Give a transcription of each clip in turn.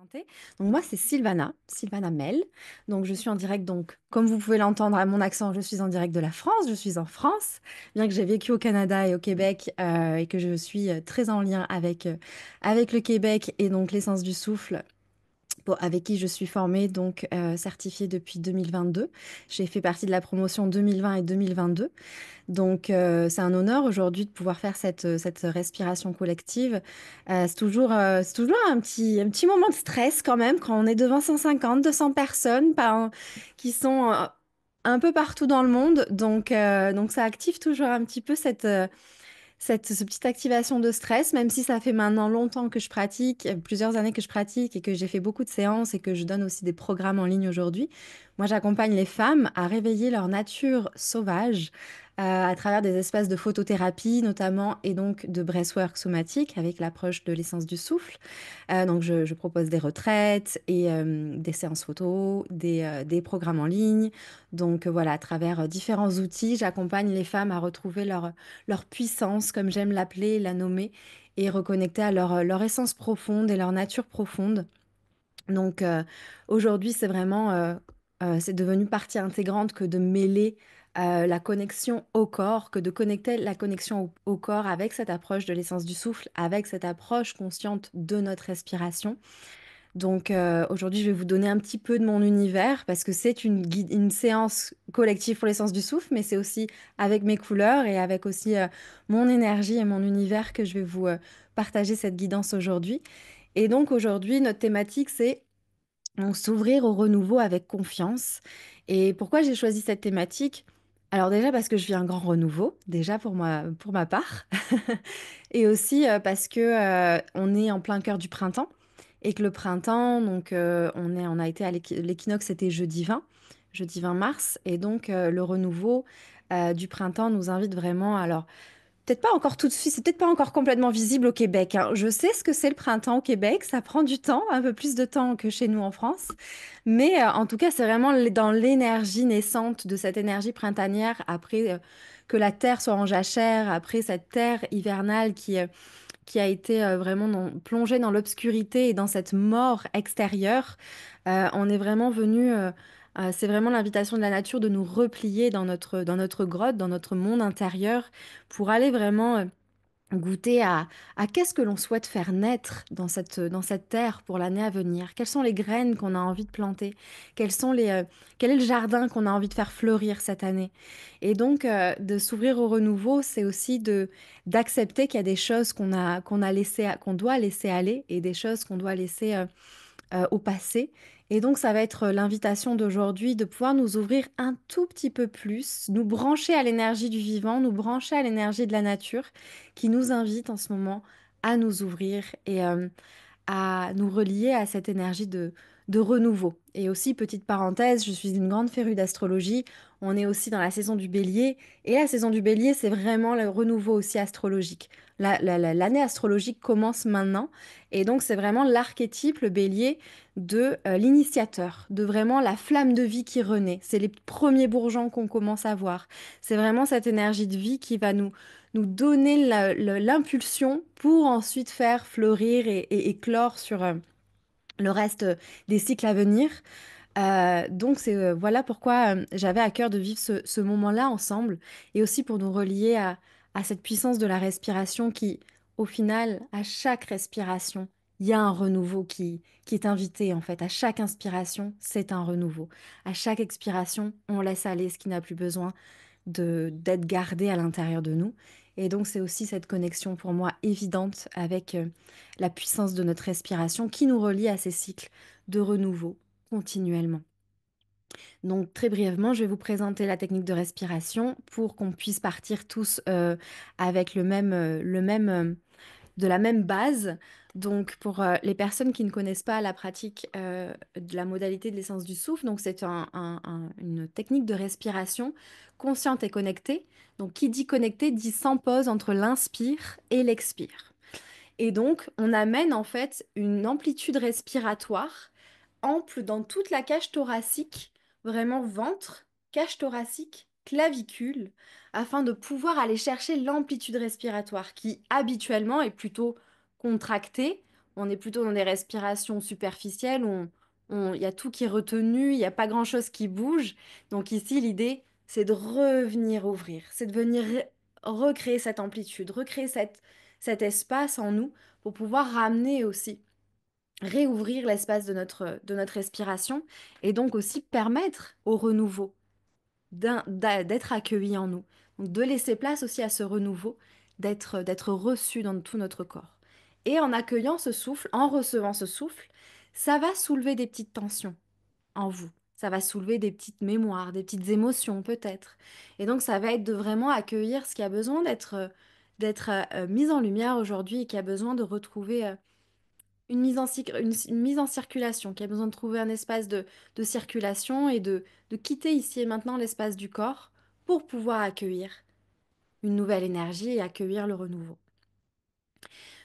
présenter. Donc moi, c'est Sylvana, Sylvana Mel. Donc je suis en direct, donc comme vous pouvez l'entendre à mon accent, je suis en direct de la France, je suis en France, bien que j'ai vécu au Canada et au Québec et que je suis très en lien avec le Québec et donc l'essence du souffle. Avec qui je suis formée, donc certifiée depuis 2022. J'ai fait partie de la promotion 2020 et 2022. Donc, c'est un honneur aujourd'hui de pouvoir faire cette respiration collective. C'est toujours un petit moment de stress quand même quand on est devant 150, 200 personnes qui sont un peu partout dans le monde. Donc ça active toujours un petit peu ce petite activation de stress, même si ça fait maintenant longtemps que je pratique, plusieurs années que je pratique et que j'ai fait beaucoup de séances et que je donne aussi des programmes en ligne aujourd'hui. Moi, j'accompagne les femmes à réveiller leur nature sauvage à travers des espaces de photothérapie notamment et donc de breathwork somatique avec l'approche de l'essence du souffle. Donc, je propose des retraites et des séances photos, des programmes en ligne. Donc, voilà, à travers différents outils, j'accompagne les femmes à retrouver leur puissance, comme j'aime l'appeler, la nommer, et reconnecter à leur essence profonde et leur nature profonde. Donc aujourd'hui, c'est devenu partie intégrante que de mêler la connexion au corps, que de connecter la connexion au corps avec cette approche de l'essence du souffle, avec cette approche consciente de notre respiration. Donc aujourd'hui, je vais vous donner un petit peu de mon univers parce que c'est une séance collective pour l'essence du souffle, mais c'est aussi avec mes couleurs et avec aussi mon énergie et mon univers que je vais vous partager cette guidance aujourd'hui. Et donc aujourd'hui, notre thématique, c'est donc s'ouvrir au renouveau avec confiance. Et pourquoi j'ai choisi cette thématique? Alors déjà parce que je vis un grand renouveau, déjà pour ma part, et aussi parce que on est en plein cœur du printemps et que le printemps, donc on a été à l'équinoxe, c'était jeudi 20 mars, et donc le renouveau du printemps nous invite vraiment. Alors peut-être pas encore tout de suite, c'est peut-être pas encore complètement visible au Québec, hein. Je sais ce que c'est le printemps au Québec, ça prend du temps, un peu plus de temps que chez nous en France. Mais en tout cas, c'est vraiment dans l'énergie naissante de cette énergie printanière après que la terre soit en jachère, après cette terre hivernale qui a été vraiment plongée dans l'obscurité et dans cette mort extérieure. On est vraiment c'est vraiment l'invitation de la nature de nous replier dans notre grotte, dans notre monde intérieur, pour aller vraiment goûter à qu'est-ce que l'on souhaite faire naître dans cette terre pour l'année à venir. Quelles sont les graines qu'on a envie de planter? Quel est le jardin qu'on a envie de faire fleurir cette année? Et donc, de s'ouvrir au renouveau, c'est aussi d'accepter qu'il y a des choses qu'on doit laisser aller et des choses qu'on doit laisser au passé. Et donc, ça va être l'invitation d'aujourd'hui de pouvoir nous ouvrir un tout petit peu plus, nous brancher à l'énergie du vivant, nous brancher à l'énergie de la nature qui nous invite en ce moment à nous ouvrir et à nous relier à cette énergie de renouveau. Et aussi, petite parenthèse, je suis une grande férue d'astrologie. On est aussi dans la saison du bélier. Et la saison du bélier, c'est vraiment le renouveau aussi astrologique. L'année astrologique commence maintenant. Et donc, c'est vraiment l'archétype, le bélier, de l'initiateur, de vraiment la flamme de vie qui renaît. C'est les premiers bourgeons qu'on commence à voir. C'est vraiment cette énergie de vie qui va nous donner l'impulsion pour ensuite faire fleurir et éclore sur le reste des cycles à venir. Donc voilà pourquoi j'avais à cœur de vivre ce moment-là ensemble et aussi pour nous relier à cette puissance de la respiration qui, au final, à chaque respiration, il y a un renouveau qui est invité en fait. À chaque inspiration, c'est un renouveau. À chaque expiration, on laisse aller ce qui n'a plus besoin d'être gardé à l'intérieur de nous. Et donc c'est aussi cette connexion pour moi évidente avec la puissance de notre respiration qui nous relie à ces cycles de renouveau continuellement. Donc très brièvement, je vais vous présenter la technique de respiration pour qu'on puisse partir tous avec de la même base. Donc, pour les personnes qui ne connaissent pas la pratique de la modalité de l'essence du souffle, donc c'est une technique de respiration consciente et connectée. Donc, qui dit connecté dit sans pause entre l'inspire et l'expire. Et donc, on amène en fait une amplitude respiratoire ample dans toute la cage thoracique, vraiment ventre, cage thoracique, clavicule, afin de pouvoir aller chercher l'amplitude respiratoire qui habituellement est plutôt contractée On est plutôt dans des respirations superficielles où il y a tout qui est retenu, il n'y a pas grand-chose qui bouge. Donc ici, l'idée, c'est de revenir ouvrir, c'est de venir recréer cette amplitude, recréer cet espace en nous pour pouvoir ramener aussi, réouvrir l'espace de notre respiration et donc aussi permettre au renouveau d'être accueilli en nous. Donc de laisser place aussi à ce renouveau, d'être reçu dans tout notre corps. Et en accueillant ce souffle, en recevant ce souffle, ça va soulever des petites tensions en vous. Ça va soulever des petites mémoires, des petites émotions peut-être. Et donc ça va être de vraiment accueillir ce qui a besoin d'être mis en lumière aujourd'hui et qui a besoin de retrouver une mise en circulation, qui a besoin de trouver un espace de circulation et de quitter ici et maintenant l'espace du corps pour pouvoir accueillir une nouvelle énergie et accueillir le renouveau.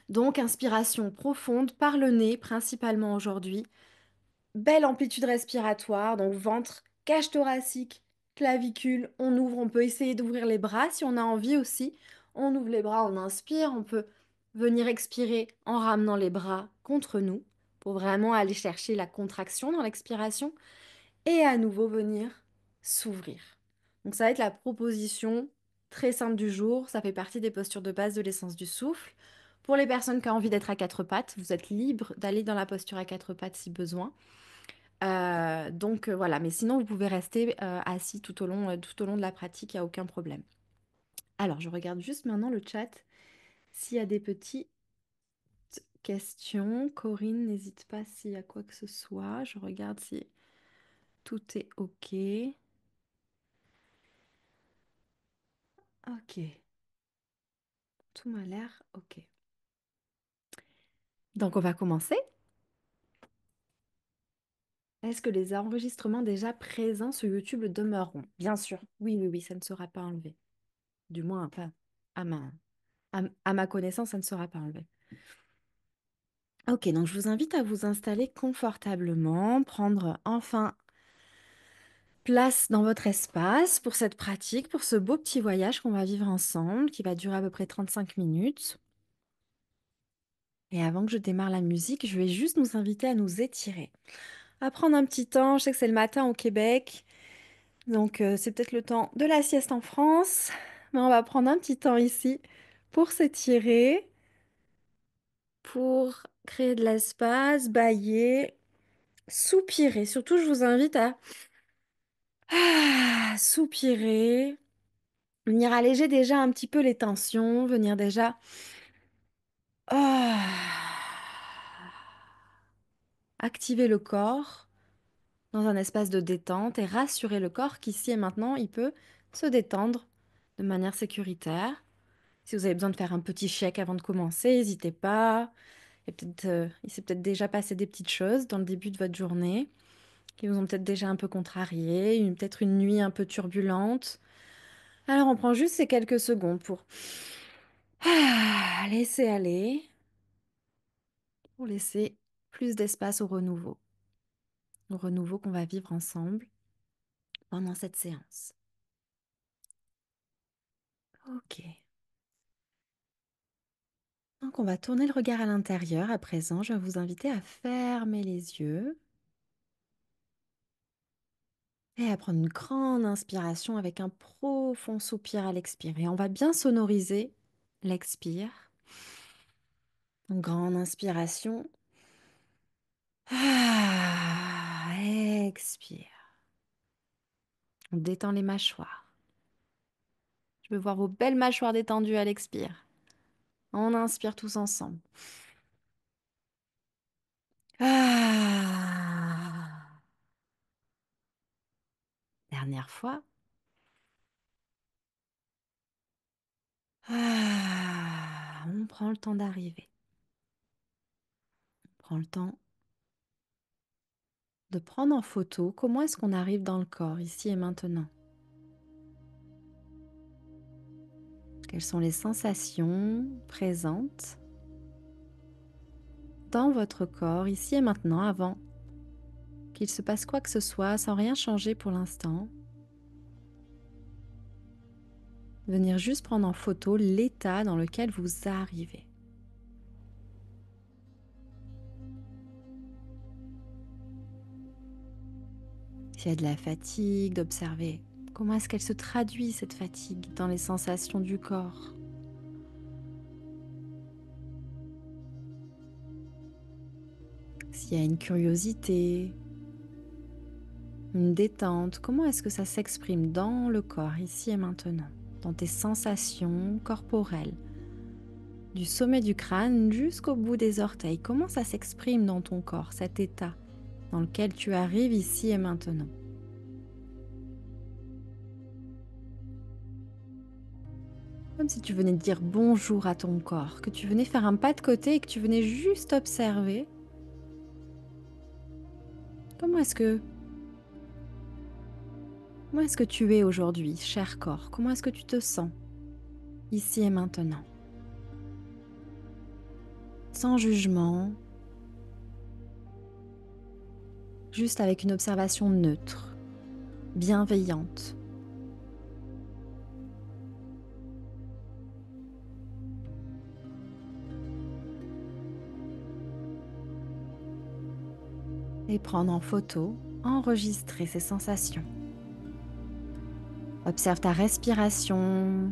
Donc, inspiration profonde par le nez, principalement aujourd'hui. Belle amplitude respiratoire, donc ventre, cage thoracique, clavicule. On ouvre, on peut essayer d'ouvrir les bras si on a envie aussi. On ouvre les bras, on inspire, on peut venir expirer en ramenant les bras contre nous pour vraiment aller chercher la contraction dans l'expiration et à nouveau venir s'ouvrir. Donc ça va être la proposition très simple du jour. Ça fait partie des postures de base de l'essence du souffle. Pour les personnes qui ont envie d'être à quatre pattes, vous êtes libre d'aller dans la posture à quatre pattes si besoin. Voilà, mais sinon vous pouvez rester assis tout au long de la pratique, il n'y a aucun problème. Alors, je regarde juste maintenant le chat s'il y a des petites questions. Corinne, n'hésite pas s'il y a quoi que ce soit. Je regarde si tout est OK. OK, tout m'a l'air OK. Donc, on va commencer. Est-ce que les enregistrements déjà présents sur YouTube demeureront? Bien sûr. Oui, oui, oui, ça ne sera pas enlevé. Du moins, pas à à ma connaissance, ça ne sera pas enlevé. Ok, donc je vous invite à vous installer confortablement, prendre enfin place dans votre espace pour cette pratique, pour ce beau petit voyage qu'on va vivre ensemble, qui va durer à peu près 35 minutes. Et avant que je démarre la musique, je vais juste nous inviter à nous étirer, à prendre un petit temps. Je sais que c'est le matin au Québec, donc c'est peut-être le temps de la sieste en France, mais on va prendre un petit temps ici pour s'étirer, pour créer de l'espace, bâiller, soupirer. Surtout, je vous invite à soupirer, venir alléger déjà un petit peu les tensions, venir déjà activer le corps dans un espace de détente et rassurer le corps qu'ici et maintenant, il peut se détendre de manière sécuritaire. Si vous avez besoin de faire un petit chèque avant de commencer, n'hésitez pas. Il s'est peut-être déjà passé des petites choses dans le début de votre journée qui vous ont peut-être déjà un peu contrarié, peut-être une nuit un peu turbulente. Alors on prend juste ces quelques secondes pour laisser aller, pour laisser plus d'espace au renouveau qu'on va vivre ensemble pendant cette séance. Ok. Donc on va tourner le regard à l'intérieur à présent. Je vais vous inviter à fermer les yeux et à prendre une grande inspiration avec un profond soupir à l'expirer. On va bien sonoriser l'expire. Donc grande inspiration. Expire. On détend les mâchoires. Je veux voir vos belles mâchoires détendues à l'expire. On inspire tous ensemble. Ah. Dernière fois. On prend le temps d'arriver. On prend le temps de prendre en photo comment est-ce qu'on arrive dans le corps, ici et maintenant. Quelles sont les sensations présentes dans votre corps, ici et maintenant, avant qu'il se passe quoi que ce soit, sans rien changer pour l'instant. Venir juste prendre en photo l'état dans lequel vous arrivez. S'il y a de la fatigue, d'observer comment est-ce qu'elle se traduit cette fatigue dans les sensations du corps. S'il y a une curiosité, une détente, comment est-ce que ça s'exprime dans le corps, ici et maintenant, dans tes sensations corporelles, du sommet du crâne jusqu'au bout des orteils. Comment ça s'exprime dans ton corps, cet état dans lequel tu arrives ici et maintenant. Comme si tu venais de dire bonjour à ton corps, que tu venais faire un pas de côté et que tu venais juste observer. Comment est-ce que Comment est-ce que tu es aujourd'hui, cher corps? Comment est-ce que tu te sens ici et maintenant? Sans jugement, juste avec une observation neutre, bienveillante. Et prendre en photo, enregistrer ces sensations. Observe ta respiration.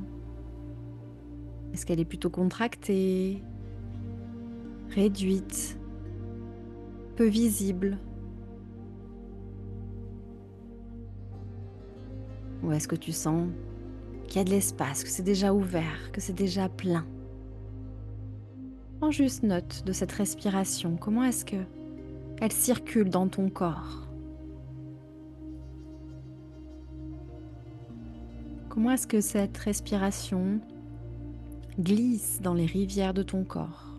Est-ce qu'elle est plutôt contractée, réduite, peu visible? Ou est-ce que tu sens qu'il y a de l'espace, que c'est déjà ouvert, que c'est déjà plein? Prends juste note de cette respiration. Comment est-ce que elle circule dans ton corps? Comment est-ce que cette respiration glisse dans les rivières de ton corps?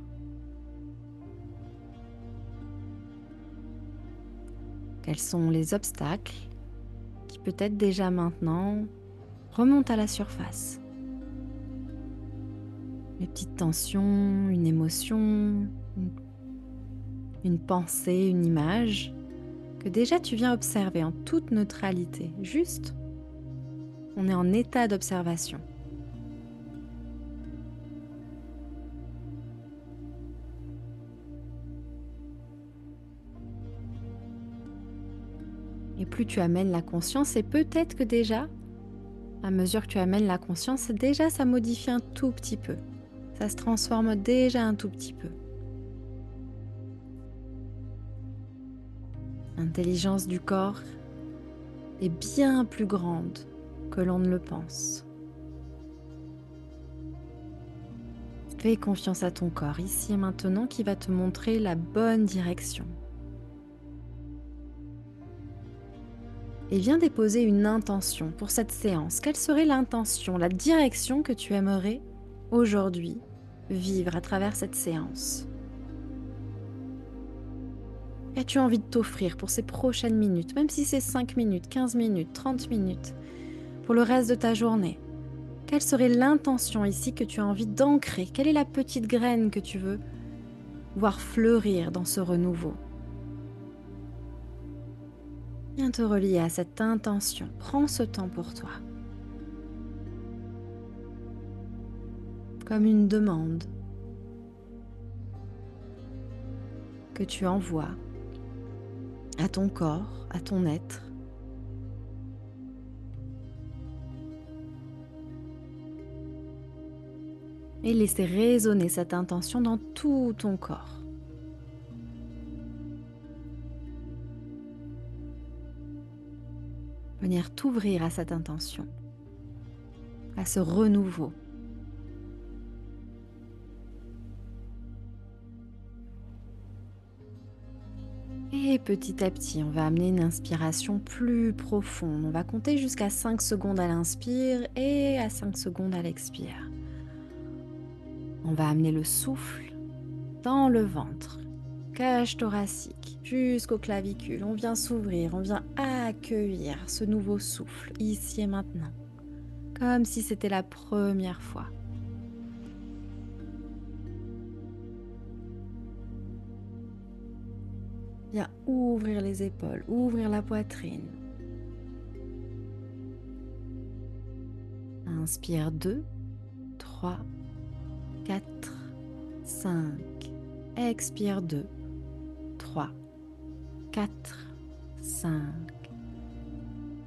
Quels sont les obstacles qui peut-être déjà maintenant remontent à la surface? Les petites tensions, une émotion, une pensée, une image que déjà tu viens observer en toute neutralité. Juste, on est en état d'observation. Et plus tu amènes la conscience, et peut-être que déjà, à mesure que tu amènes la conscience, déjà ça modifie un tout petit peu. Ça se transforme déjà un tout petit peu. L'intelligence du corps est bien plus grande que l'on ne le pense. Fais confiance à ton corps ici et maintenant qui va te montrer la bonne direction. Et viens déposer une intention pour cette séance. Quelle serait l'intention, la direction que tu aimerais aujourd'hui vivre à travers cette séance? Qu'as-tu envie de t'offrir pour ces prochaines minutes, même si c'est 5 minutes, 15 minutes, 30 minutes, pour le reste de ta journée? Quelle serait l'intention ici que tu as envie d'ancrer? Quelle est la petite graine que tu veux voir fleurir dans ce renouveau? Viens te relier à cette intention. Prends ce temps pour toi. Comme une demande que tu envoies à ton corps, à ton être. Et laisser résonner cette intention dans tout ton corps. Venir t'ouvrir à cette intention, à ce renouveau. Et petit à petit, on va amener une inspiration plus profonde. On va compter jusqu'à 5 secondes à l'inspire et à 5 secondes à l'expire. On va amener le souffle dans le ventre, cage thoracique, jusqu'aux clavicules. On vient s'ouvrir, on vient accueillir ce nouveau souffle, ici et maintenant, comme si c'était la première fois. Viens ouvrir les épaules, ouvrir la poitrine. Inspire 2, 3, 4, 5. Expire 2, 3, 4, 5.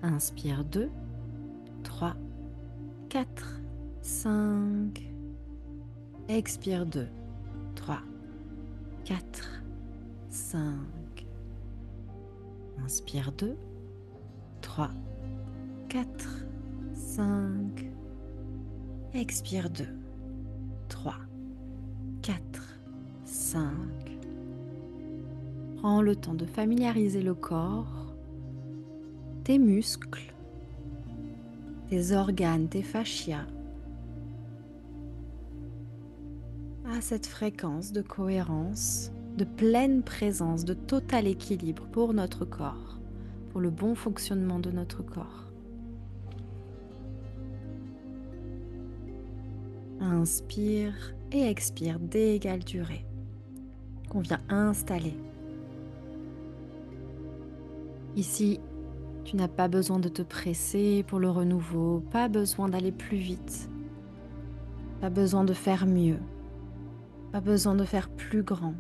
Inspire 2, 3, 4, 5. Expire 2, 3, 4, 5. Inspire 2, 3, 4, 5. Expire 2, 3, 4, 5. Prends le temps de familiariser le corps, tes muscles, tes organes, tes fascias à cette fréquence de cohérence, de pleine présence, de total équilibre pour notre corps, pour le bon fonctionnement de notre corps. Inspire et expire d'égale durée qu'on vient installer. Ici, tu n'as pas besoin de te presser pour le renouveau, pas besoin d'aller plus vite, pas besoin de faire mieux, pas besoin de faire plus grand.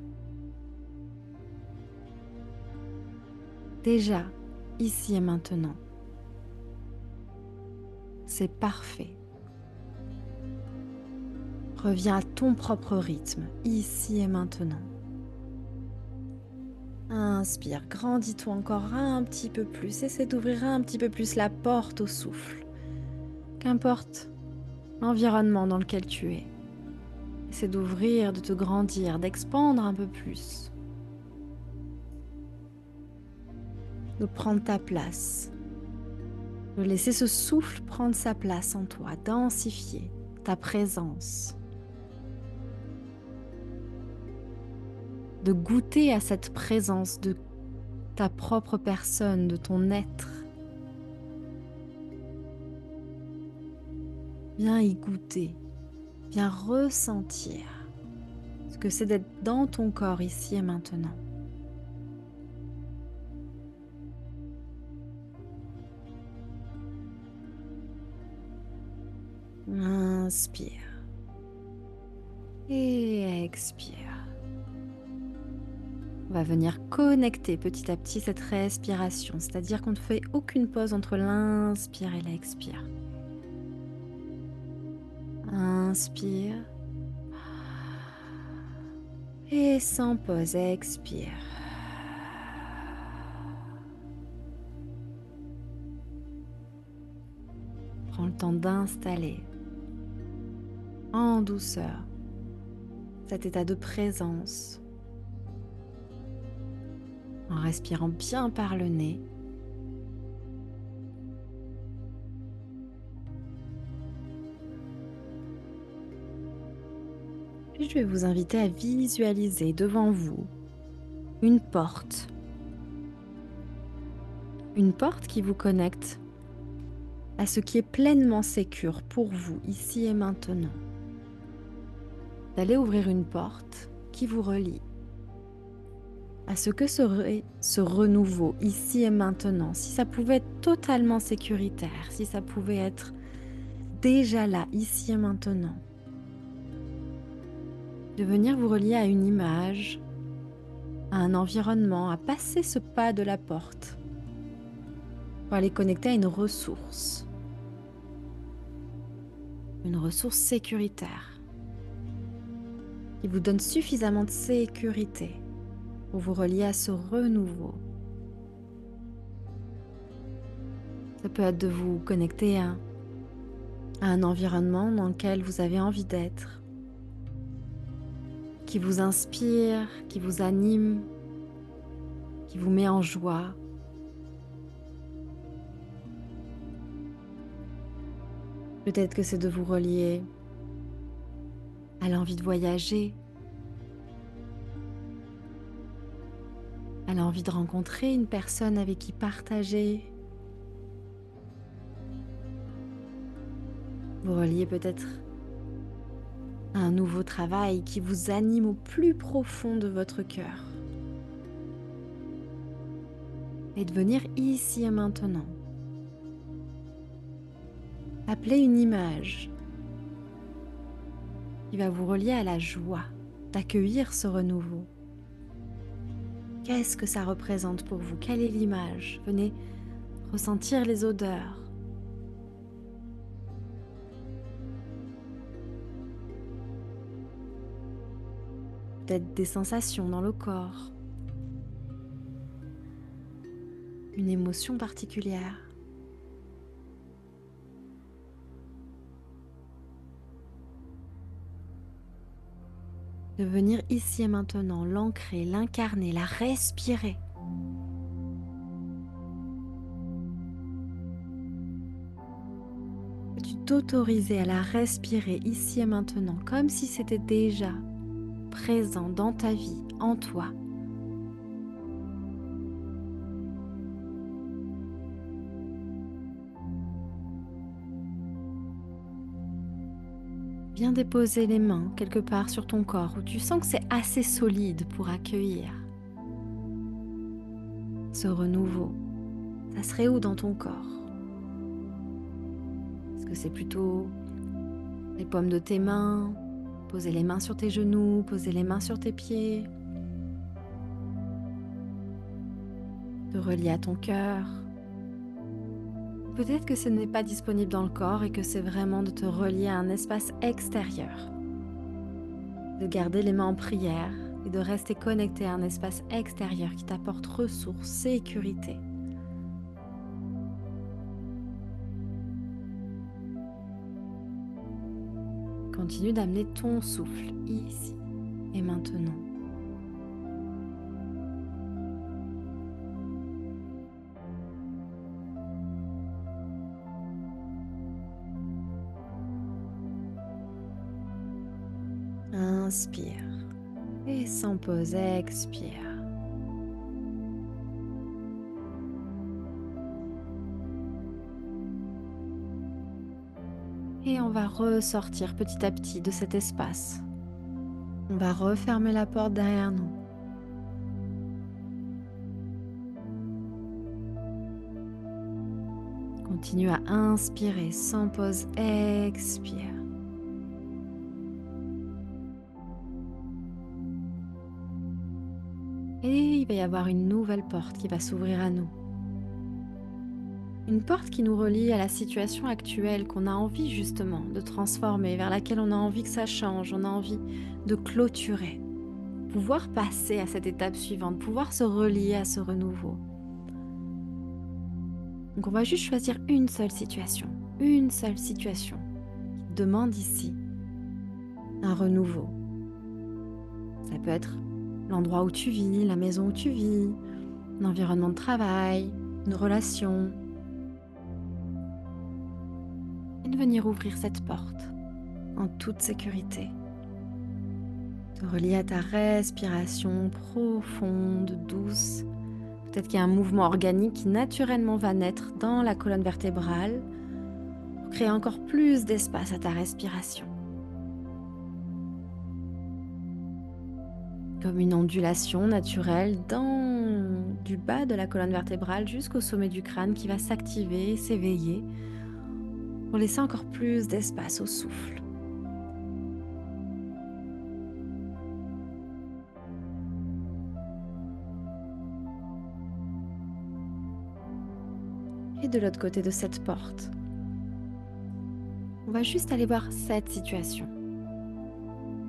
Déjà, ici et maintenant, c'est parfait. Reviens à ton propre rythme, ici et maintenant. Inspire, grandis-toi encore un petit peu plus. Essaie d'ouvrir un petit peu plus la porte au souffle. Qu'importe l'environnement dans lequel tu es. Essaie d'ouvrir, de te grandir, d'expandre un peu plus. De prendre ta place. De laisser ce souffle prendre sa place en toi, densifier ta présence. De goûter à cette présence de ta propre personne, de ton être. Viens y goûter, viens ressentir ce que c'est d'être dans ton corps ici et maintenant. Inspire et expire. On va venir connecter petit à petit cette respiration, c'est-à-dire qu'on ne fait aucune pause entre l'inspire et l'expire. Inspire et sans pause, expire. Prends le temps d'installer en douceur cet état de présence en respirant bien par le nez. Puis je vais vous inviter à visualiser devant vous une porte qui vous connecte à ce qui est pleinement sécure pour vous ici et maintenant. D'aller ouvrir une porte qui vous relie à ce que serait ce renouveau ici et maintenant, si ça pouvait être totalement sécuritaire, si ça pouvait être déjà là, ici et maintenant. De venir vous relier à une image, à un environnement, à passer ce pas de la porte pour aller connecter à une ressource sécuritaire qui vous donne suffisamment de sécurité pour vous relier à ce renouveau. Ça peut être de vous connecter à un environnement dans lequel vous avez envie d'être, qui vous inspire, qui vous anime, qui vous met en joie. Peut-être que c'est de vous relier à l'envie de voyager, à l'envie de rencontrer une personne avec qui partager. Vous reliez peut-être à un nouveau travail qui vous anime au plus profond de votre cœur. Et de venir ici et maintenant. Appelez une image qui va vous relier à la joie d'accueillir ce renouveau. Qu'est-ce que ça représente pour vous? Quelle est l'image? Venez ressentir les odeurs, peut-être des sensations dans le corps, une émotion particulière. De venir ici et maintenant, l'ancrer, l'incarner, la respirer. Tu t'autoriser à la respirer ici et maintenant, comme si c'était déjà présent dans ta vie, en toi. Viens déposer les mains quelque part sur ton corps où tu sens que c'est assez solide pour accueillir ce renouveau. Ça serait où dans ton corps? Est-ce que c'est plutôt les paumes de tes mains? Poser les mains sur tes genoux, poser les mains sur tes pieds. Te relier à ton cœur. Peut-être que ce n'est pas disponible dans le corps et que c'est vraiment de te relier à un espace extérieur. De garder les mains en prière et de rester connecté à un espace extérieur qui t'apporte ressources, sécurité. Continue d'amener ton souffle ici et maintenant. Inspire et sans pause, expire. Et on va ressortir petit à petit de cet espace. On va refermer la porte derrière nous. Continue à inspirer sans pause, expire. Et il va y avoir une nouvelle porte qui va s'ouvrir à nous. Une porte qui nous relie à la situation actuelle qu'on a envie justement de transformer, vers laquelle on a envie que ça change, on a envie de clôturer. Pouvoir passer à cette étape suivante, pouvoir se relier à ce renouveau. Donc on va juste choisir une seule situation qui demande ici un renouveau. Ça peut être l'endroit où tu vis, la maison où tu vis, l'environnement de travail, une relation. Et de venir ouvrir cette porte en toute sécurité. Te relier à ta respiration profonde, douce. Peut-être qu'il y a un mouvement organique qui naturellement va naître dans la colonne vertébrale pour créer encore plus d'espace à ta respiration. Comme une ondulation naturelle du bas de la colonne vertébrale jusqu'au sommet du crâne qui va s'activer, s'éveiller pour laisser encore plus d'espace au souffle. Et de l'autre côté de cette porte, on va juste aller voir cette situation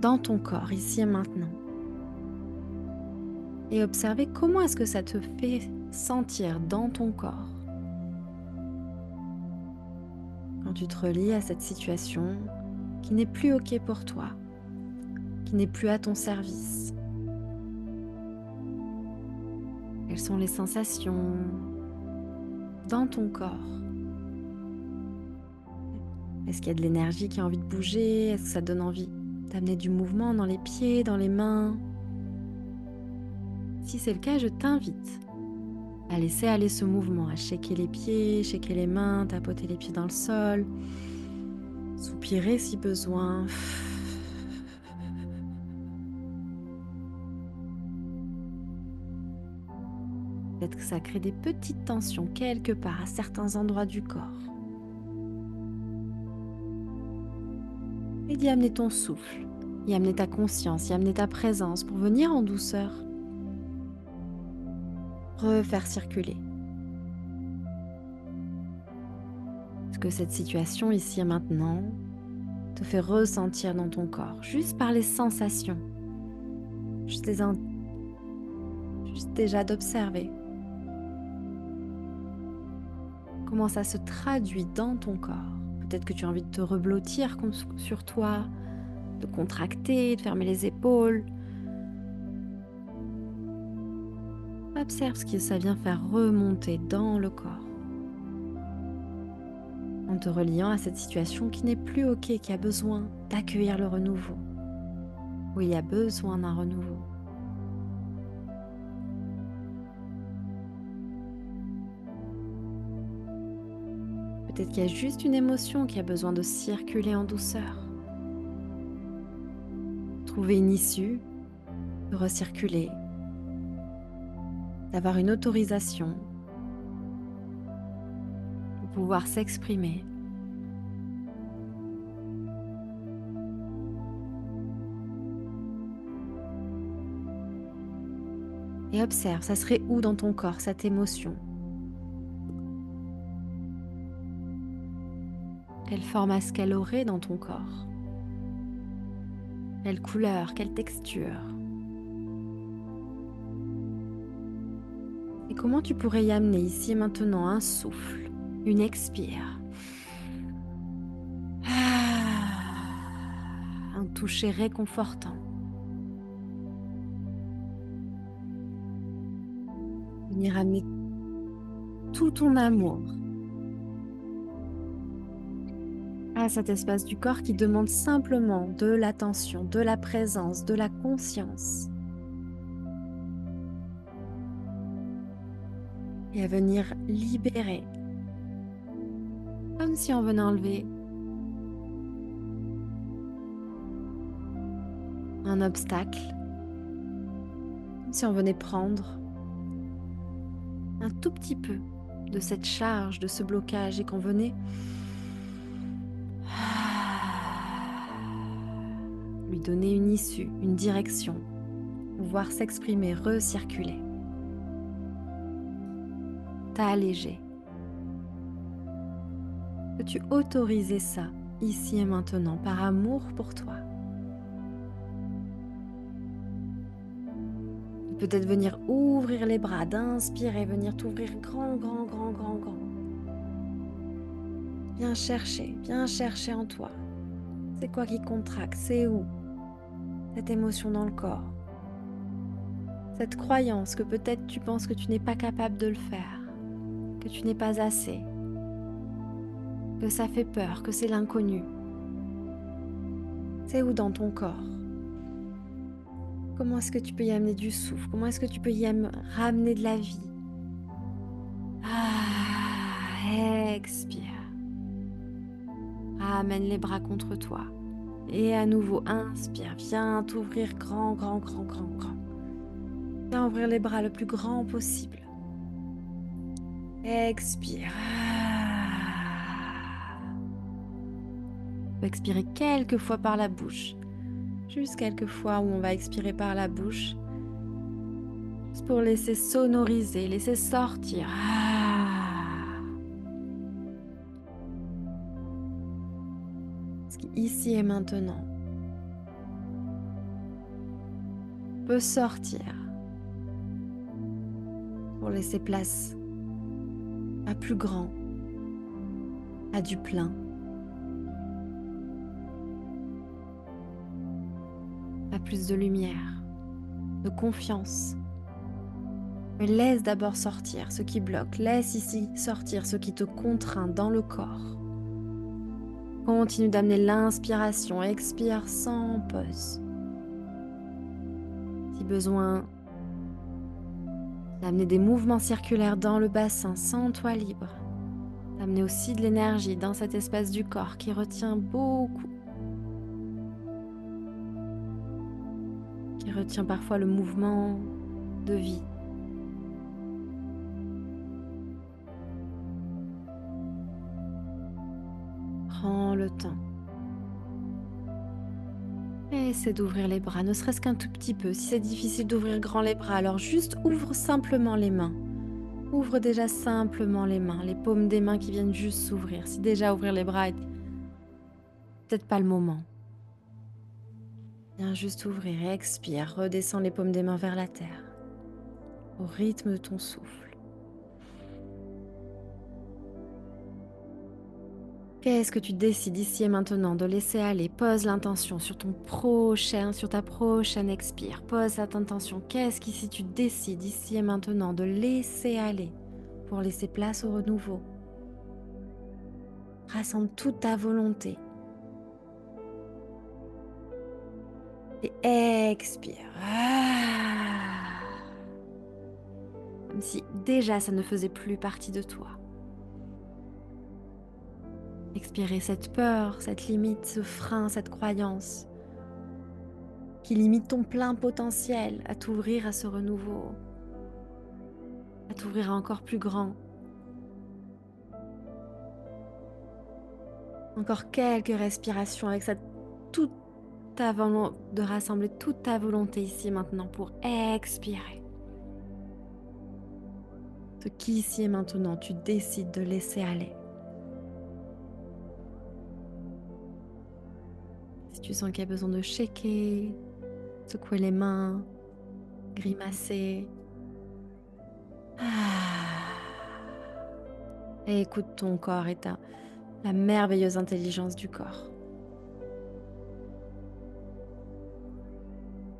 dans ton corps, ici et maintenant. Et observer comment est-ce que ça te fait sentir dans ton corps. Quand tu te relies à cette situation qui n'est plus OK pour toi, qui n'est plus à ton service. Quelles sont les sensations dans ton corps? Est-ce qu'il y a de l'énergie qui a envie de bouger? Est-ce que ça donne envie d'amener du mouvement dans les pieds, dans les mains? Si c'est le cas, je t'invite à laisser aller ce mouvement, à shaker les pieds, shaker les mains, tapoter les pieds dans le sol, soupirer si besoin. Peut-être que ça crée des petites tensions quelque part à certains endroits du corps. Et d'y amener ton souffle, y amener ta conscience, y amener ta présence pour venir en douceur refaire circuler que cette situation ici et maintenant te fait ressentir dans ton corps, juste par les sensations, juste, juste déjà d'observer comment ça se traduit dans ton corps. Peut-être que tu as envie de te reblottir sur toi, de contracter, de fermer les épaules. Observe ce que ça vient faire remonter dans le corps, en te reliant à cette situation qui n'est plus OK, qui a besoin d'accueillir le renouveau, où il y a besoin d'un renouveau. Peut-être qu'il y a juste une émotion qui a besoin de circuler en douceur. Trouver une issue, de recirculer, d'avoir une autorisation pour pouvoir s'exprimer. Et observe, ça serait où dans ton corps cette émotion? Quelle forme est-ce qu'elle aurait dans ton corps? Quelle couleur, quelle texture? Et comment tu pourrais y amener ici et maintenant un souffle, une expire, un toucher réconfortant. Venir amener tout ton amour à cet espace du corps qui demande simplement de l'attention, de la présence, de la conscience. Et à venir libérer, comme si on venait enlever un obstacle, comme si on venait prendre un tout petit peu de cette charge, de ce blocage et qu'on venait lui donner une issue, une direction, pouvoir s'exprimer, recirculer, t'alléger. Peux-tu autoriser ça ici et maintenant par amour pour toi? Peut-être venir ouvrir les bras, d'inspirer, venir t'ouvrir grand, grand, grand, grand, grand. Viens chercher en toi. C'est quoi qui contracte? C'est où? Cette émotion dans le corps. Cette croyance que peut-être tu penses que tu n'es pas capable de le faire, que tu n'es pas assez, que ça fait peur, que c'est l'inconnu. C'est où dans ton corps? Comment est-ce que tu peux y amener du souffle? Comment est-ce que tu peux y ramener de la vie? Expire. Amène les bras contre toi. Et à nouveau, inspire. Viens t'ouvrir grand, grand, grand, grand, grand. Viens ouvrir les bras le plus grand possible. Expire. On peut expirer quelques fois par la bouche. Juste quelques fois où on va expirer par la bouche. Juste pour laisser sonoriser, laisser sortir. Ce qui, ici et maintenant, peut sortir pour laisser place à plus grand, à du plein, à plus de lumière, de confiance. Mais laisse d'abord sortir ce qui bloque, laisse ici sortir ce qui te contraint dans le corps. Continue d'amener l'inspiration, expire sans pause. Si besoin, d'amener des mouvements circulaires dans le bassin, sens-toi libre. D'amener aussi de l'énergie dans cet espace du corps qui retient beaucoup. Qui retient parfois le mouvement de vie. Prends le temps. Essaie d'ouvrir les bras, ne serait-ce qu'un tout petit peu. Si c'est difficile d'ouvrir grand les bras, alors juste ouvre simplement les mains. Ouvre déjà simplement les mains, les paumes des mains qui viennent juste s'ouvrir. Si déjà ouvrir les bras est peut-être pas le moment. Viens juste ouvrir et expire. Redescends les paumes des mains vers la terre, au rythme de ton souffle. Qu'est-ce que tu décides ici et maintenant de laisser aller? Pose l'intention sur ta prochaine expire. Pose cette intention. Qu'est-ce qu'ici tu décides ici et maintenant de laisser aller pour laisser place au renouveau? Rassemble toute ta volonté et expire. Comme si déjà ça ne faisait plus partie de toi. Expirer cette peur, cette limite, ce frein, cette croyance qui limite ton plein potentiel à t'ouvrir à ce renouveau, à t'ouvrir à encore plus grand. Encore quelques respirations avec toute ta volonté, de rassembler toute ta volonté ici et maintenant pour expirer. Ce qui ici et maintenant tu décides de laisser aller. Si tu sens qu'il y a besoin de shaker, secouer les mains, grimacer. Et écoute ton corps et la merveilleuse intelligence du corps.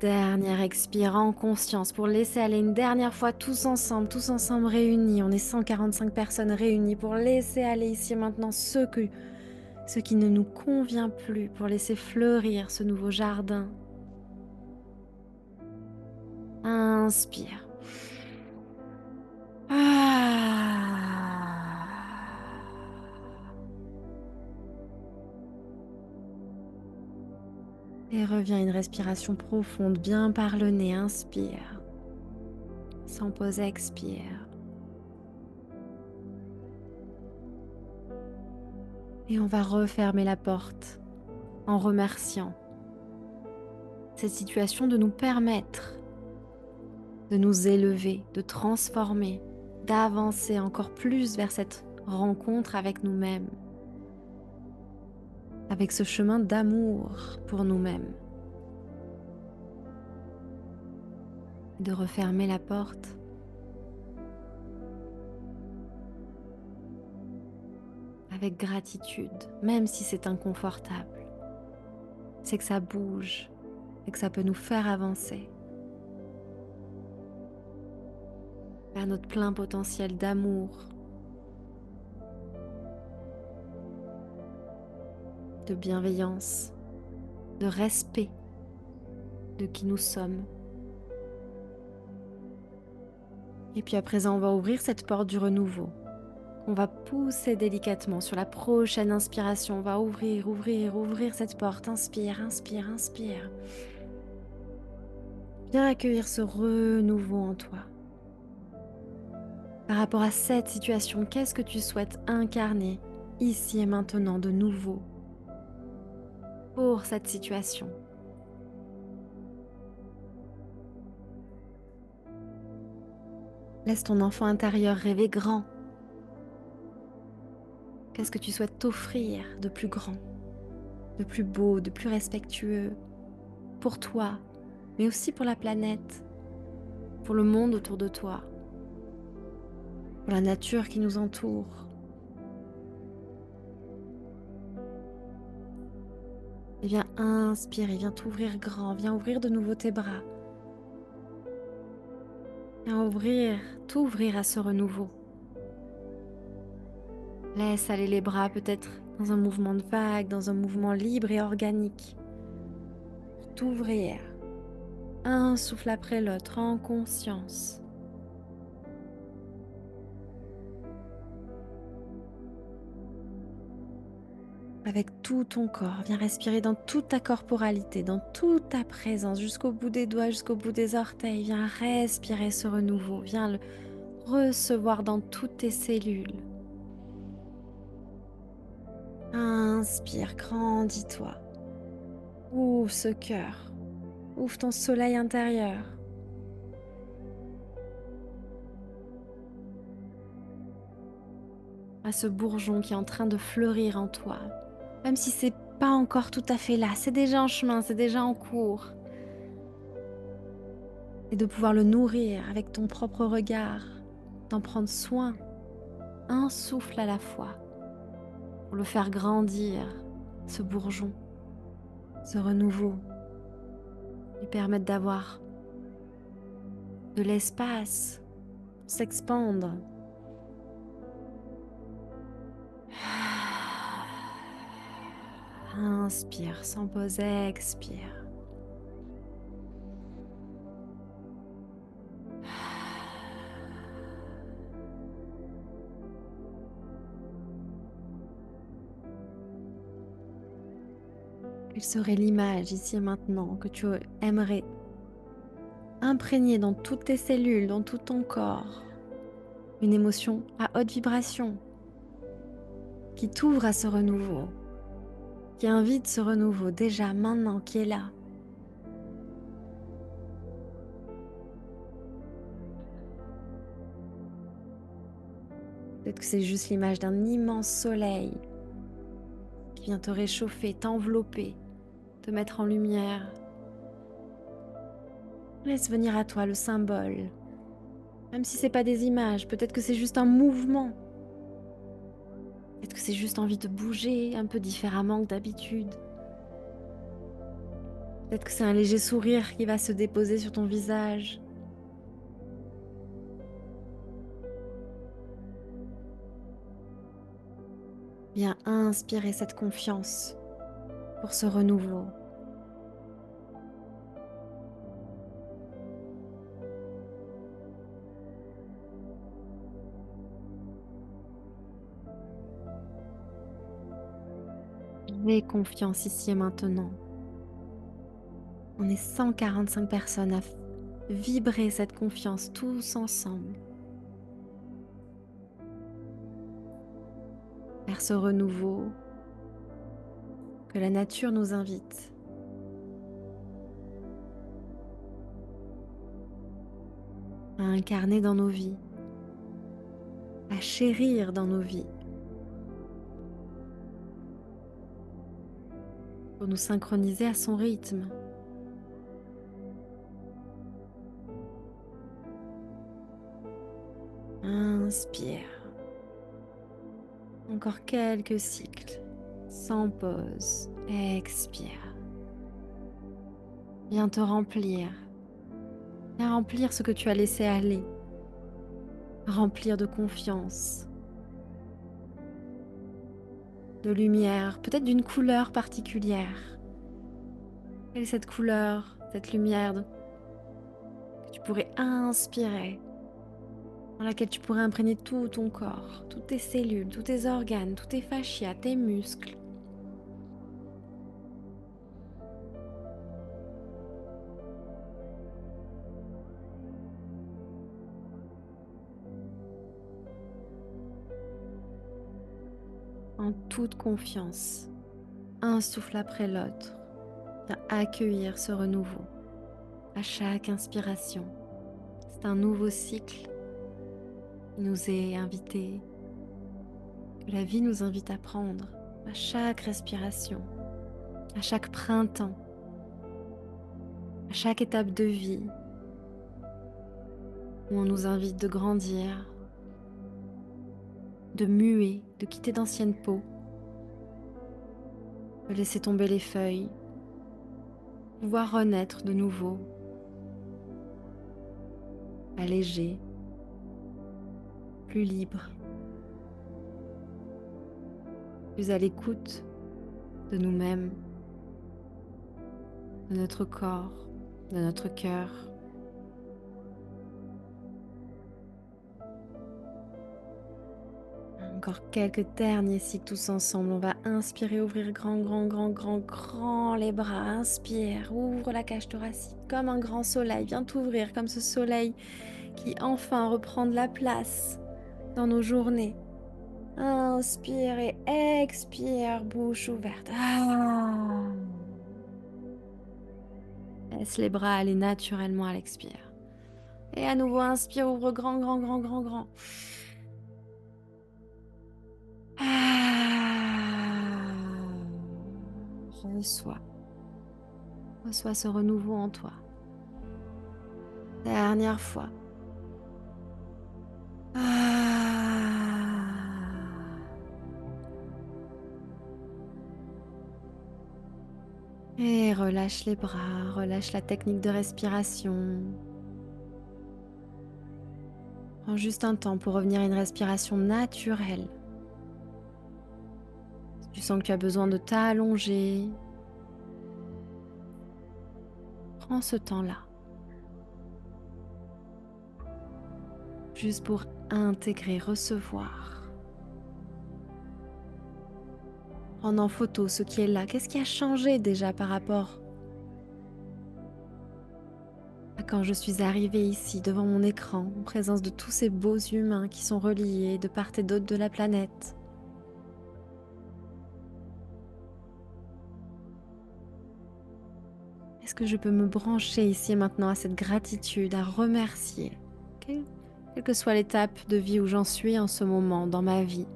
Dernière expire en conscience pour laisser aller une dernière fois tous ensemble réunis. On est 145 personnes réunies pour laisser aller ici et maintenant ce qui ne nous convient plus, pour laisser fleurir ce nouveau jardin. Inspire. Et reviens à une respiration profonde, bien par le nez. Inspire. Sans pause, expire. Et on va refermer la porte en remerciant cette situation de nous permettre de nous élever, de transformer, d'avancer encore plus vers cette rencontre avec nous-mêmes, avec ce chemin d'amour pour nous-mêmes. De refermer la porte avec gratitude, même si c'est inconfortable. C'est que ça bouge et que ça peut nous faire avancer vers notre plein potentiel d'amour, de bienveillance, de respect de qui nous sommes. Et puis à présent, on va ouvrir cette porte du renouveau. On va pousser délicatement sur la prochaine inspiration. On va ouvrir cette porte. Inspire, inspire, inspire. Viens accueillir ce renouveau en toi. Par rapport à cette situation, qu'est-ce que tu souhaites incarner ici et maintenant de nouveau pour cette situation? Laisse ton enfant intérieur rêver grand. Qu'est-ce que tu souhaites t'offrir de plus grand, de plus beau, de plus respectueux pour toi, mais aussi pour la planète, pour le monde autour de toi, pour la nature qui nous entoure. Et viens inspirer, viens t'ouvrir grand, viens ouvrir de nouveau tes bras. Viens t'ouvrir à ce renouveau. Laisse aller les bras peut-être dans un mouvement de vague, dans un mouvement libre et organique. Pour t'ouvrir, un souffle après l'autre, en conscience. Avec tout ton corps, viens respirer dans toute ta corporalité, dans toute ta présence, jusqu'au bout des doigts, jusqu'au bout des orteils. Viens respirer ce renouveau, viens le recevoir dans toutes tes cellules. Inspire, grandis-toi. Ouvre ce cœur, ouvre ton soleil intérieur. à ce bourgeon qui est en train de fleurir en toi. Même si c'est pas encore tout à fait là, c'est déjà en chemin, c'est déjà en cours. Et de pouvoir le nourrir avec ton propre regard, d'en prendre soin, un souffle à la fois, pour le faire grandir, ce bourgeon, ce renouveau, lui permettre d'avoir de l'espace, s'expandre. Inspire sans pause, expire. Quelle serait l'image ici et maintenant que tu aimerais imprégner dans toutes tes cellules, dans tout ton corps? Une émotion à haute vibration qui t'ouvre à ce renouveau, qui invite ce renouveau déjà maintenant, qui est là. Peut-être que c'est juste l'image d'un immense soleil qui vient te réchauffer, t'envelopper, te mettre en lumière. Laisse venir à toi le symbole. Même si c'est pas des images, peut-être que c'est juste un mouvement. Peut-être que c'est juste envie de bouger un peu différemment que d'habitude. Peut-être que c'est un léger sourire qui va se déposer sur ton visage. Viens inspirer cette confiance pour ce renouveau. Aie confiance ici et maintenant. On est 145 personnes à vibrer cette confiance tous ensemble vers ce renouveau que la nature nous invite. À incarner dans nos vies, à chérir dans nos vies, pour nous synchroniser à son rythme. Inspire. Encore quelques cycles, sans pause. Expire. Viens te remplir. Viens remplir ce que tu as laissé aller. Remplir de confiance, de lumière, peut-être d'une couleur particulière. Quelle est cette couleur, cette lumière que tu pourrais inspirer, dans laquelle tu pourrais imprégner tout ton corps, toutes tes cellules, tous tes organes, tous tes fascias, tes muscles. En toute confiance, un souffle après l'autre, viens accueillir ce renouveau à chaque inspiration. C'est un nouveau cycle qui nous est invité, que la vie nous invite à prendre à chaque respiration, à chaque printemps, à chaque étape de vie, où on nous invite de grandir, de muer, de quitter d'anciennes peaux, de laisser tomber les feuilles, pouvoir renaître de nouveau, allégé, plus libre, plus à l'écoute de nous-mêmes, de notre corps, de notre cœur. Encore quelques derniers cycles tous ensemble. On va inspirer, ouvrir grand, grand, grand, grand, grand les bras. Inspire, ouvre la cage thoracique comme un grand soleil. Viens t'ouvrir comme ce soleil qui enfin reprend de la place dans nos journées. Inspire et expire, bouche ouverte. Ah. Laisse les bras aller naturellement à l'expire. Et à nouveau, inspire, ouvre grand, grand, grand, grand, grand. Reçois. Reçois ce renouveau en toi. Dernière fois. Ah. Et relâche les bras, relâche la technique de respiration. Prends juste un temps pour revenir à une respiration naturelle. Si tu sens que tu as besoin de t'allonger, prends ce temps-là. Juste pour intégrer, recevoir. Prendre en photo ce qui est là. Qu'est-ce qui a changé déjà par rapport à quand je suis arrivée ici devant mon écran, en présence de tous ces beaux humains qui sont reliés de part et d'autre de la planète. Est-ce que je peux me brancher ici et maintenant à cette gratitude, à remercier, ok, quelle que soit l'étape de vie où j'en suis en ce moment dans ma vie,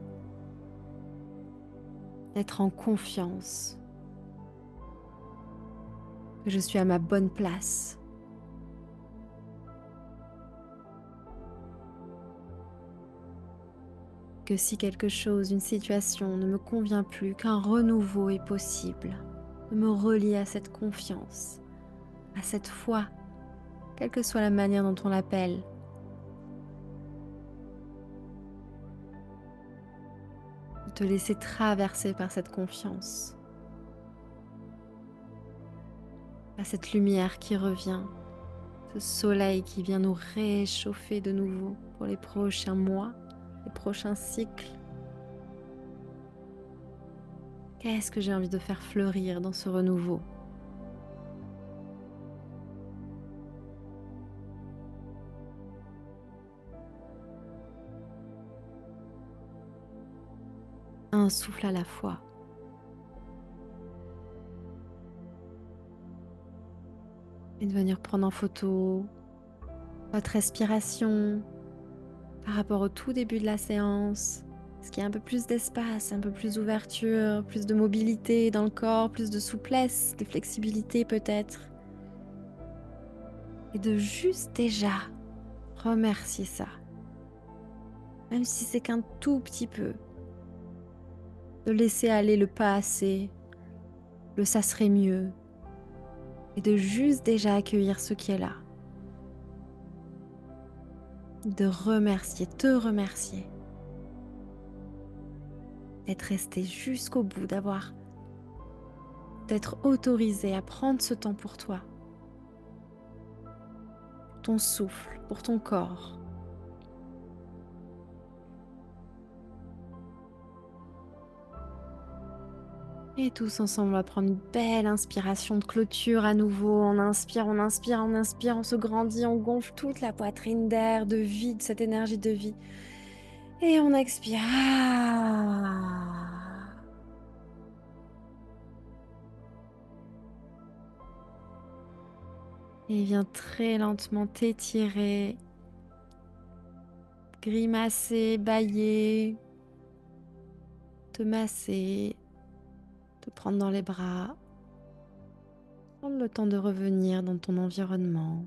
d'être en confiance, que je suis à ma bonne place, que si quelque chose, une situation ne me convient plus, qu'un renouveau est possible, de me relier à cette confiance, à cette foi, quelle que soit la manière dont on l'appelle, de te laisser traverser par cette confiance, à cette lumière qui revient, ce soleil qui vient nous réchauffer de nouveau pour les prochains mois, les prochains cycles. Qu'est-ce que j'ai envie de faire fleurir dans ce renouveau? Un souffle à la fois. Et de venir prendre en photo votre respiration par rapport au tout début de la séance. Est-ce qu'il y a un peu plus d'espace, un peu plus d'ouverture, plus de mobilité dans le corps, plus de souplesse, de flexibilité peut-être? Et de juste déjà remercier ça, même si c'est qu'un tout petit peu. De laisser aller le pas assez, le ça serait mieux, et de juste déjà accueillir ce qui est là. De remercier, te remercier, d'être resté jusqu'au bout, d'être autorisé à prendre ce temps pour toi, pour ton souffle, pour ton corps. Et tous ensemble, on va prendre une belle inspiration de clôture à nouveau. On inspire, on inspire, on inspire, on se grandit, on gonfle toute la poitrine d'air, de vie, de cette énergie de vie. Et on expire. Ah. Et viens très lentement t'étirer, grimacer, bâiller, te masser, te prendre dans les bras. Prendre le temps de revenir dans ton environnement.